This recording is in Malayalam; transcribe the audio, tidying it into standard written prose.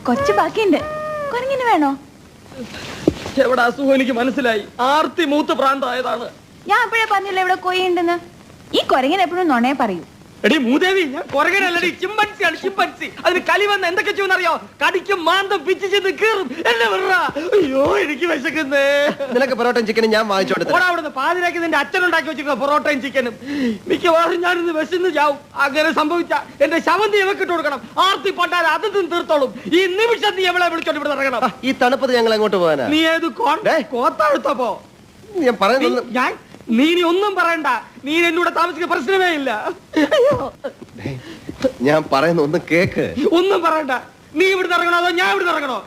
കൊച്ചു ബാക്കിയുണ്ട്. കുരങ്ങിന് വേണോ? എവിടെ അസുഖം എനിക്ക് മനസ്സിലായി. ആർത്തി മൂത്ത് പ്രാന്തായതാണ്. ഞാൻ എപ്പോഴേ പറഞ്ഞില്ല ഇവിടെ കൊയ്യുണ്ടെന്ന്. ഈ കുരങ്ങിന് എപ്പോഴും നുണയെ പറയൂ. എടി മൂദേവി, ഞാൻ കുരങ്ങനല്ലടി, ചിമ്പൻസിയാണ്, ചിമ്പൻസി. അതിന് കലി വന്ന് എന്തൊക്കെ ചെയ്യുമെന്നറിയോ? കടിക്കും, മാന്തം, പിച്ച് ചെന്ന് കീറും. എന്നെ വിടറാ. അയ്യോ എനിക്ക് വിശക്കുന്നേ. നിനക്ക് പൊറോട്ടയും ചിക്കനും ഞാൻ വാങ്ങിച്ചോണ്ട് അവിടുന്ന് പാതിരാക്കി നിന്റെ അച്ഛനുണ്ടാക്കി വെച്ചിരിക്കുന്ന പൊറോട്ടയും ചിക്കനും. മിക്കവാറും ഞാനിന്ന് വിശന്ന് ചാവും. അങ്ങനെ സംഭവിച്ച എന്റെ ശവം നീ എവക്കിട്ട് കൊടുക്കണം. ആർത്തി പണ്ടാൽ അത് തീർത്തോളും. ഈ നിമിഷം നീ എവളെ വിളിച്ചോണ്ട് ഇവിടെ ഇറങ്ങണം. ഈ തണുപ്പത്ത് ഞങ്ങൾ എങ്ങോട്ട് പോകാനാ? നീ ഏത് കോത്താഴ്ത്തപ്പോ? ഞാൻ പറയുന്നത് നീ ഒന്നും പറയണ്ട. നീ എന്നൂടെ താമസിക്കുന്ന പ്രശ്നമേ ഇല്ല. ഞാൻ പറയുന്ന ഒന്ന് കേക്ക്. ഒന്നും പറയണ്ട. നീ ഇവിടുന്ന് ഇറങ്ങണോ അതോ ഞാൻ ഇവിടുന്ന് ഇറങ്ങണോ?